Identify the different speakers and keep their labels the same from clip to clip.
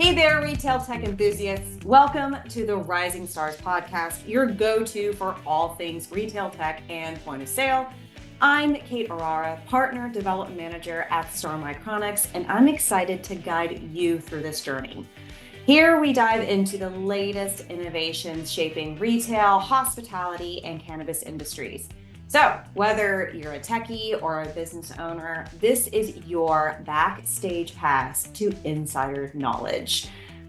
Speaker 1: Hey there, retail tech enthusiasts. Welcome to the Rising Stars podcast, your go-to for all things retail tech and point of sale. I'm Kate Orara, Partner Development Manager at Star Micronics, and I'm excited to guide you through this journey. Here we dive into the latest innovations shaping retail, hospitality, and cannabis industries. So whether you're a techie or a business owner, this is your backstage pass to insider knowledge.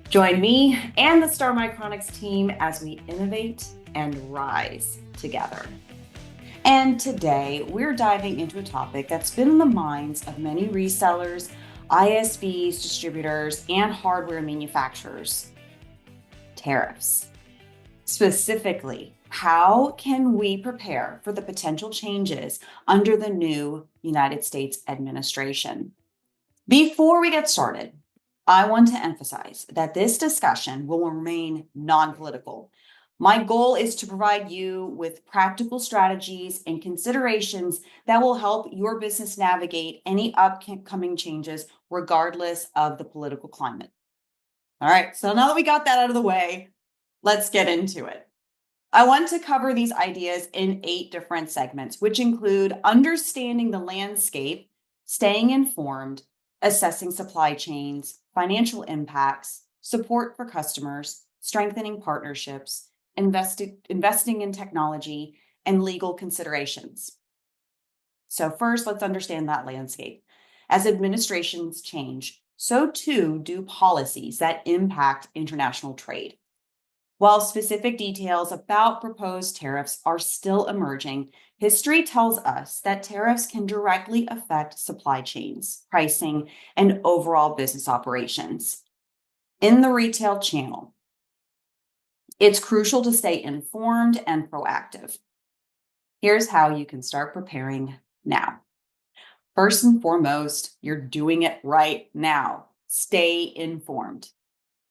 Speaker 1: Join me and the Star Micronics team as we innovate and rise together. And today we're diving into a topic that's been in the minds of many resellers, ISVs, distributors, and hardware manufacturers: tariffs. Specifically, how can we prepare for the potential changes under the new United States administration? Before we get started, I want to emphasize that this discussion will remain non-political. My goal is to provide you with practical strategies and considerations that will help your business navigate any upcoming changes, regardless of the political climate. All right, so now that we got that out of the way, let's get into it. I want to cover these ideas in 8 different segments, which include understanding the landscape, staying informed, assessing supply chains, financial impacts, support for customers, strengthening partnerships, investing in technology, and legal considerations. So first, let's understand that landscape. As administrations change, so too do policies that impact international trade. While specific details about proposed tariffs are still emerging, history tells us that tariffs can directly affect supply chains, pricing, and overall business operations. In the retail channel, it's crucial to stay informed and proactive. Here's how you can start preparing now. First and foremost, you're doing it right now. Stay informed.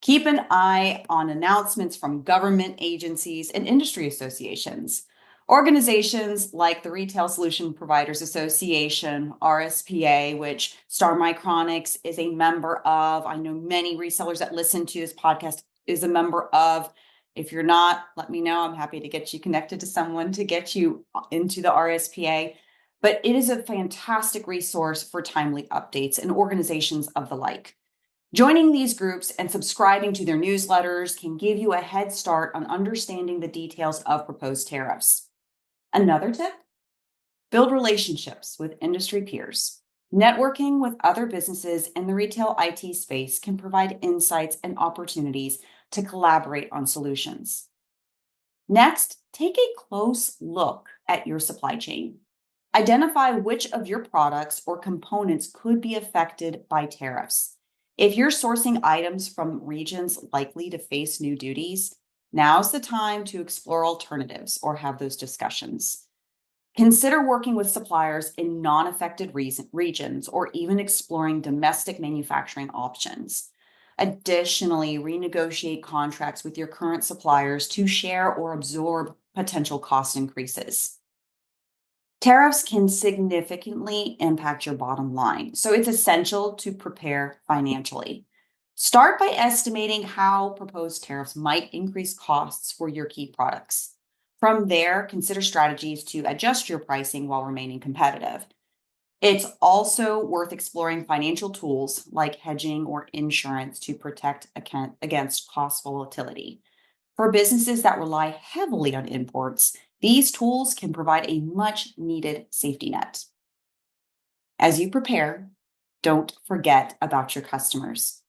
Speaker 1: Keep an eye on announcements from government agencies and industry associations. Organizations like the Retail Solution Providers Association, RSPA, which Star Micronics is a member of. I know many resellers that listen to this podcast is a member of. If you're not, let me know. I'm happy to get you connected to someone to get you into the RSPA. But it is a fantastic resource for timely updates and organizations of the like. Joining these groups and subscribing to their newsletters can give you a head start on understanding the details of proposed tariffs. Another tip: build relationships with industry peers. Networking with other businesses in the retail IT space can provide insights and opportunities to collaborate on solutions. Next, take a close look at your supply chain. Identify which of your products or components could be affected by tariffs. If you're sourcing items from regions likely to face new duties, now's the time to explore alternatives or have those discussions. Consider working with suppliers in non-affected regions or even exploring domestic manufacturing options. Additionally, renegotiate contracts with your current suppliers to share or absorb potential cost increases. Tariffs can significantly impact your bottom line, so it's essential to prepare financially. Start by estimating how proposed tariffs might increase costs for your key products. From there, consider strategies to adjust your pricing while remaining competitive. It's also worth exploring financial tools like hedging or insurance to protect against cost volatility. For businesses that rely heavily on imports, these tools can provide a much-needed safety net. As you prepare, don't forget about your customers.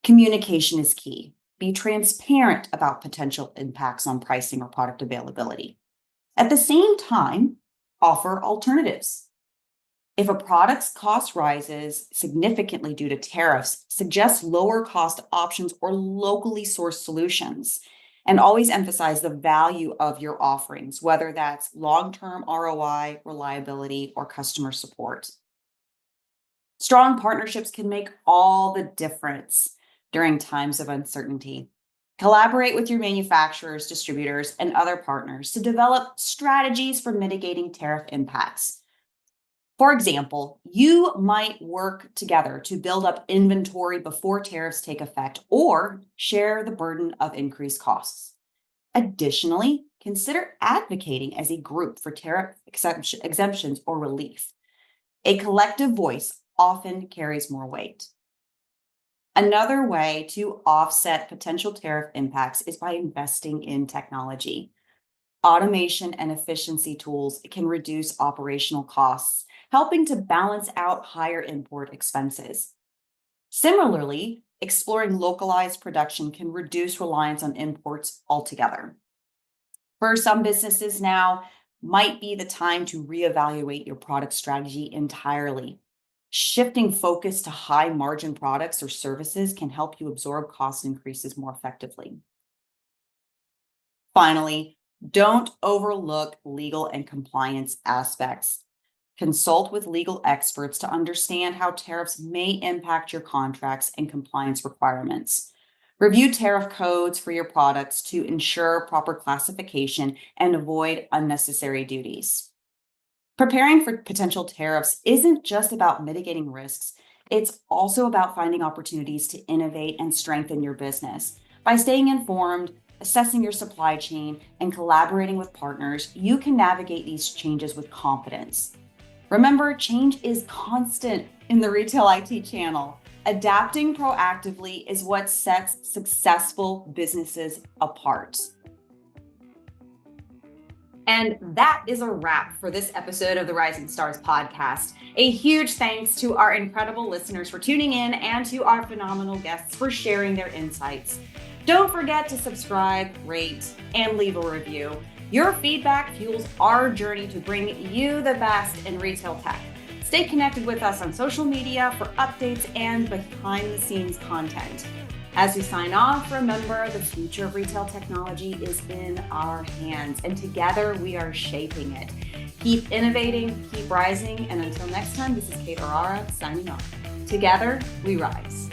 Speaker 1: Communication is key. Be transparent about potential impacts on pricing or product availability. At the same time, offer alternatives. If a product's cost rises significantly due to tariffs, suggest lower cost options or locally sourced solutions. And always emphasize the value of your offerings, whether that's long-term ROI, reliability, or customer support. Strong partnerships can make all the difference during times of uncertainty. Collaborate with your manufacturers, distributors, and other partners to develop strategies for mitigating tariff impacts. For example, you might work together to build up inventory before tariffs take effect or share the burden of increased costs. Additionally, consider advocating as a group for exemptions or relief. A collective voice often carries more weight. Another way to offset potential tariff impacts is by investing in technology. Automation and efficiency tools can reduce operational costs, helping to balance out higher import expenses. Similarly, exploring localized production can reduce reliance on imports altogether. For some businesses now, might be the time to reevaluate your product strategy entirely. Shifting focus to high margin products or services can help you absorb cost increases more effectively. Finally, don't overlook legal and compliance aspects. Consult with legal experts to understand how tariffs may impact your contracts and compliance requirements. Review tariff codes for your products to ensure proper classification and avoid unnecessary duties. Preparing for potential tariffs isn't just about mitigating risks, it's also about finding opportunities to innovate and strengthen your business. By staying informed, assessing your supply chain, and collaborating with partners, you can navigate these changes with confidence. Remember, change is constant in the retail IT channel. Adapting proactively is what sets successful businesses apart. And that is a wrap for this episode of the Rising Stars podcast. A huge thanks to our incredible listeners for tuning in and to our phenomenal guests for sharing their insights. Don't forget to subscribe, rate, and leave a review. Your feedback fuels our journey to bring you the best in retail tech. Stay connected with us on social media for updates and behind-the-scenes content. As we sign off, remember the future of retail technology is in our hands, and together we are shaping it. Keep innovating, keep rising, and until next time, this is Kate Orara signing off. Together, we rise.